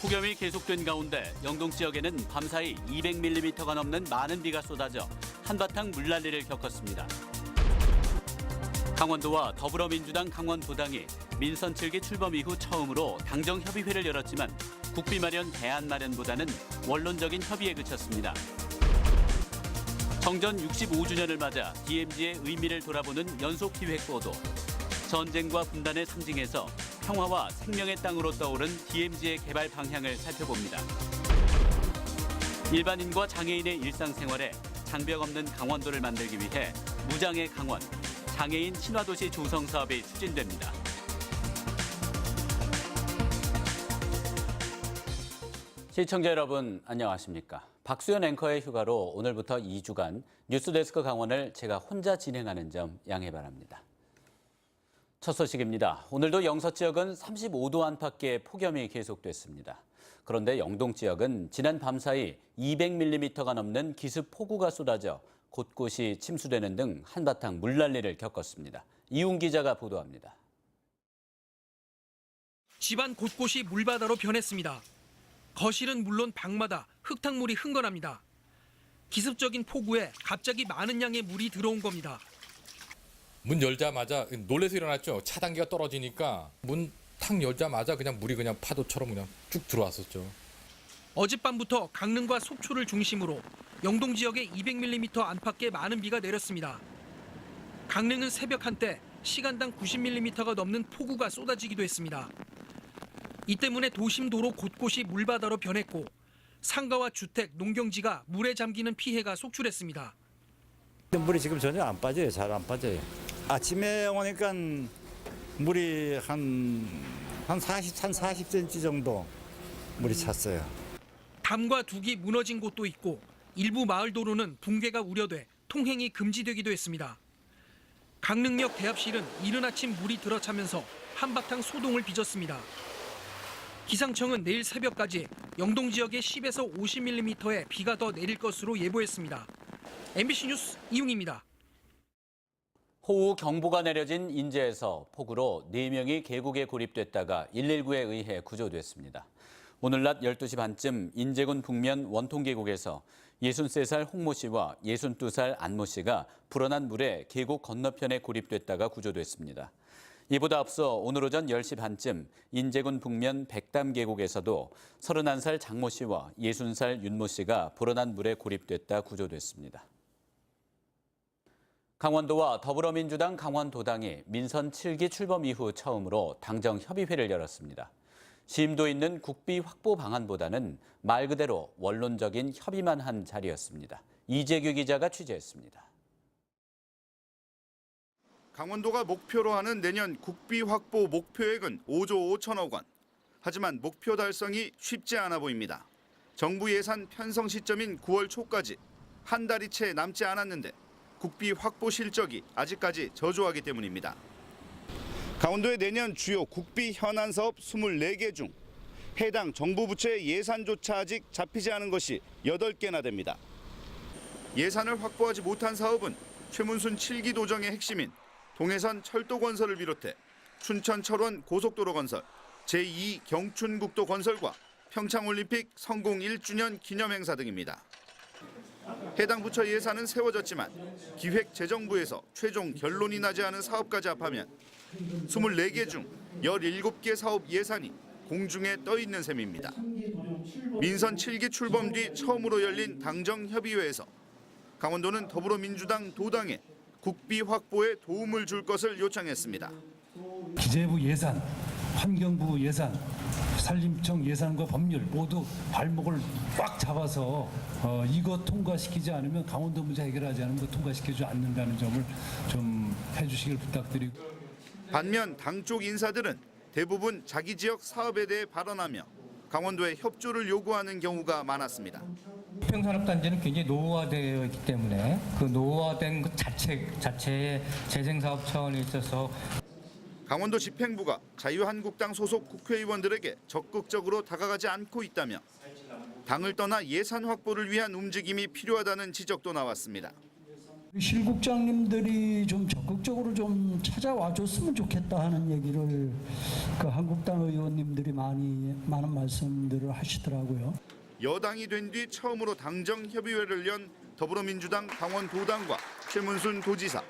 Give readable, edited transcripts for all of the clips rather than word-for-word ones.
폭염이 계속된 가운데 영동 지역에는 밤사이 200mm가 넘는 많은 비가 쏟아져 한바탕 물난리를 겪었습니다. 강원도와 더불어민주당 강원도당이 민선 7기 출범 이후 처음으로 당정 협의회를 열었지만 국비 마련 대안 마련보다는 원론적인 협의에 그쳤습니다. 정전 65주년을 맞아 DMZ의 의미를 돌아보는 연속기획보도, 전쟁과 분단의 상징에서 평화와 생명의 땅으로 떠오른 DMZ의 개발 방향을 살펴봅니다. 일반인과 장애인의 일상생활에 장벽 없는 강원도를 만들기 위해 무장애 강원, 장애인 친화도시 조성 사업이 추진됩니다. 시청자 여러분 안녕하십니까? 박수연 앵커의 휴가로 오늘부터 2주간 뉴스데스크 강원을 제가 혼자 진행하는 점 양해 바랍니다. 첫 소식입니다. 오늘도 영서 지역은 35도 안팎의 폭염이 계속됐습니다. 그런데 영동 지역은 지난 밤사이 200mm가 넘는 기습 폭우가 쏟아져 곳곳이 침수되는 등 한바탕 물난리를 겪었습니다. 이훈 기자가 보도합니다. 집안 곳곳이 물바다로 변했습니다. 거실은 물론 방마다 흙탕물이 흥건합니다. 기습적인 폭우에 갑자기 많은 양의 물이 들어온 겁니다. 문 열자마자 놀래서 일어났죠. 차단기가 떨어지니까 문 탁 열자마자 그냥 물이 그냥 파도처럼 그냥 쭉 들어왔었죠. 어젯밤부터 강릉과 속초를 중심으로 영동 지역에 200mm 안팎의 많은 비가 내렸습니다. 강릉은 새벽 한때 시간당 90mm가 넘는 폭우가 쏟아지기도 했습니다. 이 때문에 도심 도로 곳곳이 물바다로 변했고 상가와 주택, 농경지가 물에 잠기는 피해가 속출했습니다. 물이 지금 전혀 안 빠져요. 잘 안 빠져요. 아침에 오니까 물이 한 40cm 정도 물이 찼어요. 담과 둑이 무너진 곳도 있고 일부 마을 도로는 붕괴가 우려돼 통행이 금지되기도 했습니다. 강릉역 대합실은 이른 아침 물이 들어차면서 한바탕 소동을 빚었습니다. 기상청은 내일 새벽까지 영동 지역에 10에서 50mm의 비가 더 내릴 것으로 예보했습니다. MBC 뉴스 이웅입니다. 호우 경보가 내려진 인제에서 폭우로 4명이 계곡에 고립됐다가 119에 의해 구조됐습니다. 오늘 낮 12시 반쯤 인제군 북면 원통계곡에서 63살 홍모 씨와 62살 안모 씨가 불어난 물에 계곡 건너편에 고립됐다가 구조됐습니다. 이보다 앞서 오늘 오전 10시 반쯤 인제군 북면 백담 계곡에서도 31살 장모 씨와 60살 윤모 씨가 불어난 물에 고립됐다 구조됐습니다. 강원도와 더불어민주당 강원도당이 민선 7기 출범 이후 처음으로 당정 협의회를 열었습니다. 심도 있는 국비 확보 방안보다는 말 그대로 원론적인 협의만 한 자리였습니다. 이재규 기자가 취재했습니다. 강원도가 목표로 하는 내년 국비 확보 목표액은 5조 5천억 원. 하지만 목표 달성이 쉽지 않아 보입니다. 정부 예산 편성 시점인 9월 초까지 한 달이 채 남지 않았는데 국비 확보 실적이 아직까지 저조하기 때문입니다. 강원도의 내년 주요 국비 현안 사업 24개 중 해당 정부 부처의 예산조차 아직 잡히지 않은 것이 8개나 됩니다. 예산을 확보하지 못한 사업은 최문순 7기 도정의 핵심인 동해선 철도 건설을 비롯해 춘천 철원 고속도로 건설, 제2 경춘국도 건설과 평창올림픽 성공 1주년 기념행사 등입니다. 해당 부처 예산은 세워졌지만 기획재정부에서 최종 결론이 나지 않은 사업까지 합하면 24개 중 17개 사업 예산이 공중에 떠 있는 셈입니다. 민선 7기 출범 뒤 처음으로 열린 당정협의회에서 강원도는 더불어민주당 도당에 국비 확보에 도움을 줄 것을 요청했습니다. 기재부 예산, 환경부 예산, 산림청 예산과 법률 모두 발목을 꽉 잡아서 이거 통과시키지 않으면 강원도 문제 해결하지 않으면 통과시키지 않는다는 점을 좀 해주시길 부탁드리고. 반면 당 쪽 인사들은 대부분 자기 지역 사업에 대해 발언하며 강원도에 협조를 요구하는 경우가 많았습니다. 평산업단지는 굉장히 노후화되어 있기 때문에 그 노후화된 것 자체의 재생사업 차원에 있어서 강원도 집행부가 자유한국당 소속 국회의원들에게 적극적으로 다가가지 않고 있다며 당을 떠나 예산 확보를 위한 움직임이 필요하다는 지적도 나왔습니다. 실국장님들이 좀 적극적으로 좀 찾아와 줬으면 좋겠다 하는 얘기를 그 한국당 의원님들이 많은 말씀들을 하시더라고요. 여당이 된 뒤 처음으로 당정 협의회를 연 더불어민주당 강원도당과 최문순 도지사.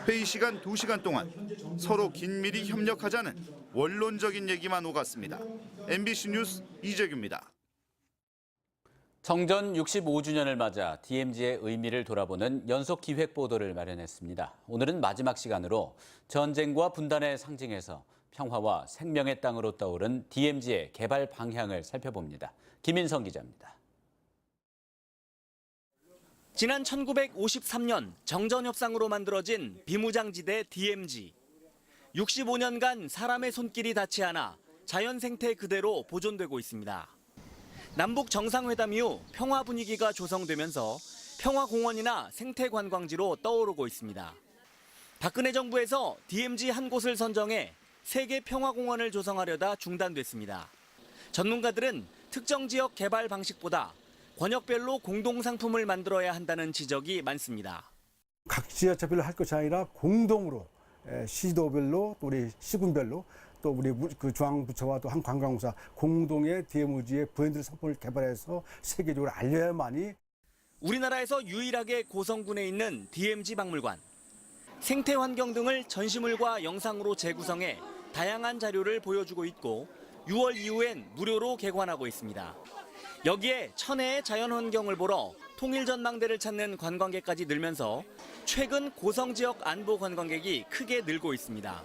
회의 시간 2시간 동안 서로 긴밀히 협력하자는 원론적인 얘기만 오갔습니다. MBC 뉴스 이재규입니다. 정전 65주년을 맞아 DMZ의 의미를 돌아보는 연속 기획 보도를 마련했습니다. 오늘은 마지막 시간으로 전쟁과 분단의 상징에서 평화와 생명의 땅으로 떠오른 DMZ의 개발 방향을 살펴봅니다. 김인성 기자입니다. 지난 1953년 정전협상으로 만들어진 비무장지대 DMZ. 65년간 사람의 손길이 닿지 않아 자연 생태 그대로 보존되고 있습니다. 남북 정상회담 이후 평화 분위기가 조성되면서 평화공원이나 생태관광지로 떠오르고 있습니다. 박근혜 정부에서 DMZ 한 곳을 선정해 세계 평화공원을 조성하려다 중단됐습니다. 전문가들은 특정 지역 개발 방식보다 권역별로 공동상품을 만들어야 한다는 지적이 많습니다. 각 지자체별로 할 것이 아니라 공동으로 시도별로 또 우리 시군별로 또 우리 그 중앙부처와 또 한 관광공사 공동의 DMZ의 브랜드 상품을 개발해서 세계적으로 알려야만이 우리나라에서 유일하게 고성군에 있는 DMZ 박물관. 생태 환경 등을 전시물과 영상으로 재구성해 다양한 자료를 보여주고 있고 6월 이후엔 무료로 개관하고 있습니다. 여기에 천혜의 자연환경을 보러 통일전망대를 찾는 관광객까지 늘면서 최근 고성 지역 안보 관광객이 크게 늘고 있습니다.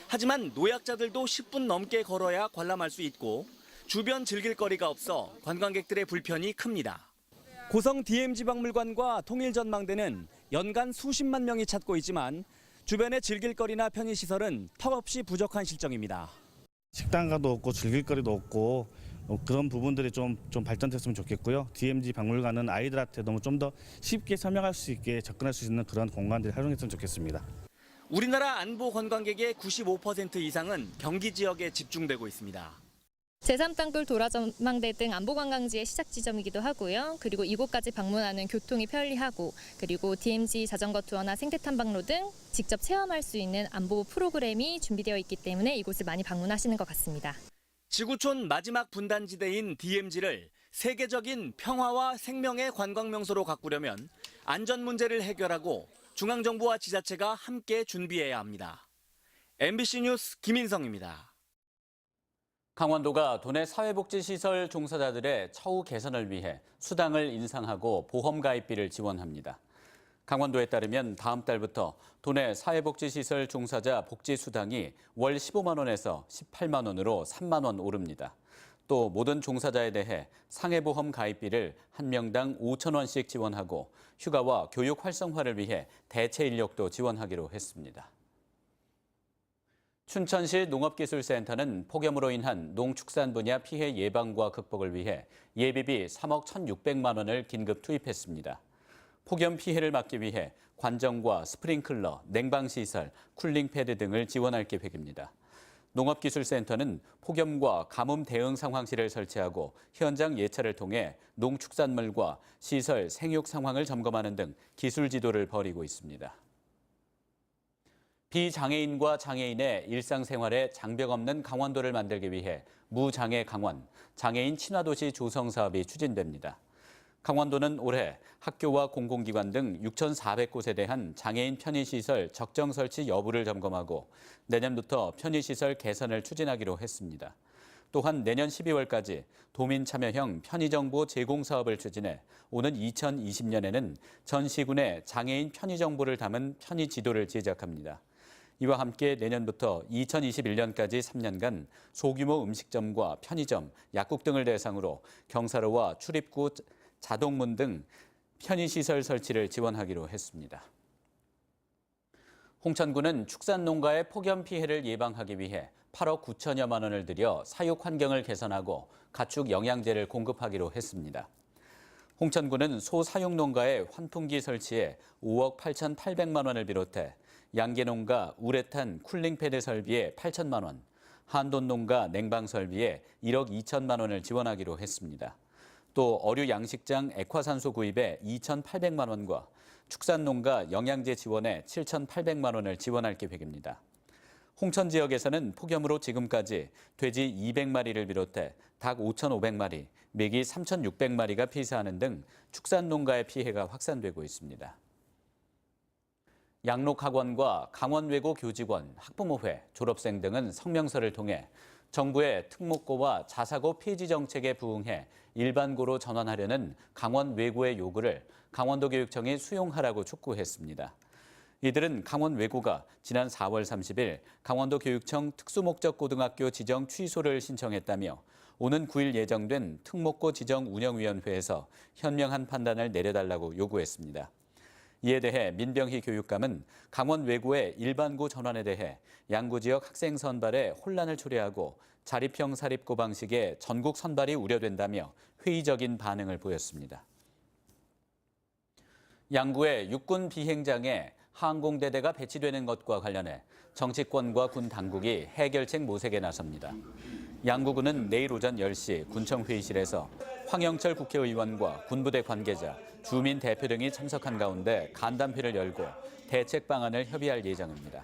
하지만 노약자들도 10분 넘게 걸어야 관람할 수 있고 주변 즐길 거리가 없어 관광객들의 불편이 큽니다. 고성 DMZ 박물관과 통일전망대는 연간 수십만 명이 찾고 있지만 주변의 즐길 거리나 편의시설은 턱없이 부족한 실정입니다. 식당가도 없고 즐길거리도 없고 그런 부분들이 좀 발전됐으면 좋겠고요. DMZ 박물관은 아이들한테 너무 좀 더 쉽게 설명할 수 있게 접근할 수 있는 그런 공간들을 활용했으면 좋겠습니다. 우리나라 안보 관광객의 95% 이상은 경기 지역에 집중되고 있습니다. 제3땅굴 도라전망대 등 안보관광지의 시작 지점이기도 하고요. 그리고 이곳까지 방문하는 교통이 편리하고 그리고 DMZ 자전거 투어나 생태탐방로 등 직접 체험할 수 있는 안보 프로그램이 준비되어 있기 때문에 이곳을 많이 방문하시는 것 같습니다. 지구촌 마지막 분단지대인 DMZ를 세계적인 평화와 생명의 관광명소로 가꾸려면 안전 문제를 해결하고 중앙정부와 지자체가 함께 준비해야 합니다. MBC 뉴스 김인성입니다. 강원도가 도내 사회복지시설 종사자들의 처우 개선을 위해 수당을 인상하고 보험 가입비를 지원합니다. 강원도에 따르면 다음 달부터 도내 사회복지시설 종사자 복지수당이 월 15만 원에서 18만 원으로 3만 원 오릅니다. 또 모든 종사자에 대해 상해보험 가입비를 한 명당 5천 원씩 지원하고 휴가와 교육 활성화를 위해 대체 인력도 지원하기로 했습니다. 춘천시 농업기술센터는 폭염으로 인한 농축산 분야 피해 예방과 극복을 위해 예비비 3억 1,600만 원을 긴급 투입했습니다. 폭염 피해를 막기 위해 관정과 스프링클러, 냉방시설, 쿨링패드 등을 지원할 계획입니다. 농업기술센터는 폭염과 가뭄 대응 상황실을 설치하고 현장 예찰을 통해 농축산물과 시설, 생육 상황을 점검하는 등 기술 지도를 벌이고 있습니다. 비장애인과 장애인의 일상생활에 장벽 없는 강원도를 만들기 위해 무장애 강원, 장애인 친화도시 조성 사업이 추진됩니다. 강원도는 올해 학교와 공공기관 등 6,400곳에 대한 장애인 편의시설 적정 설치 여부를 점검하고 내년부터 편의시설 개선을 추진하기로 했습니다. 또한 내년 12월까지 도민 참여형 편의정보 제공 사업을 추진해 오는 2020년에는 전 시군에 장애인 편의정보를 담은 편의지도를 제작합니다. 이와 함께 내년부터 2021년까지 3년간 소규모 음식점과 편의점, 약국 등을 대상으로 경사로와 출입구, 자동문 등 편의시설 설치를 지원하기로 했습니다. 홍천군은 축산농가의 폭염 피해를 예방하기 위해 8억 9천여만 원을 들여 사육 환경을 개선하고 가축 영양제를 공급하기로 했습니다. 홍천군은 소 사육 농가의 환풍기 설치에 5억 8,800만 원을 비롯해 양계농가 우레탄 쿨링 패드 설비에 8천만 원, 한돈농가 냉방 설비에 1억 2천만 원을 지원하기로 했습니다. 또 어류 양식장 액화산소 구입에 2,800만 원과 축산농가 영양제 지원에 7,800만 원을 지원할 계획입니다. 홍천 지역에서는 폭염으로 지금까지 돼지 200마리를 비롯해 닭 5,500마리, 메기 3,600마리가 피사하는 등 축산농가의 피해가 확산되고 있습니다. 양록학원과 강원외고 교직원, 학부모회, 졸업생 등은 성명서를 통해 정부의 특목고와 자사고 폐지 정책에 부응해 일반고로 전환하려는 강원외고의 요구를 강원도교육청이 수용하라고 촉구했습니다. 이들은 강원외고가 지난 4월 30일 강원도교육청 특수목적고등학교 지정 취소를 신청했다며 오는 9일 예정된 특목고 지정운영위원회에서 현명한 판단을 내려달라고 요구했습니다. 이에 대해 민병희 교육감은 강원외고의 일반고 전환에 대해 양구 지역 학생 선발에 혼란을 초래하고 자립형 사립고 방식의 전국 선발이 우려된다며 회의적인 반응을 보였습니다. 양구의 육군 비행장에 항공대대가 배치되는 것과 관련해 정치권과 군 당국이 해결책 모색에 나섭니다. 양구군은 내일 오전 10시 군청 회의실에서 황영철 국회의원과 군부대 관계자, 주민 대표 등이 참석한 가운데 간담회를 열고 대책 방안을 협의할 예정입니다.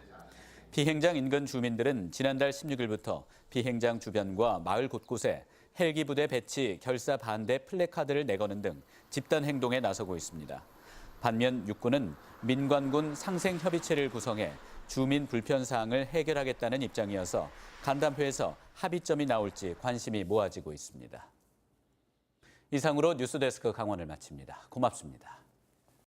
비행장 인근 주민들은 지난달 16일부터 비행장 주변과 마을 곳곳에 헬기 부대 배치 결사 반대 플래카드를 내거는 등 집단 행동에 나서고 있습니다. 반면 육군은 민관군 상생협의체를 구성해 주민 불편 사항을 해결하겠다는 입장이어서 간담회에서 합의점이 나올지 관심이 모아지고 있습니다. 이상으로 뉴스데스크 강원을 마칩니다. 고맙습니다.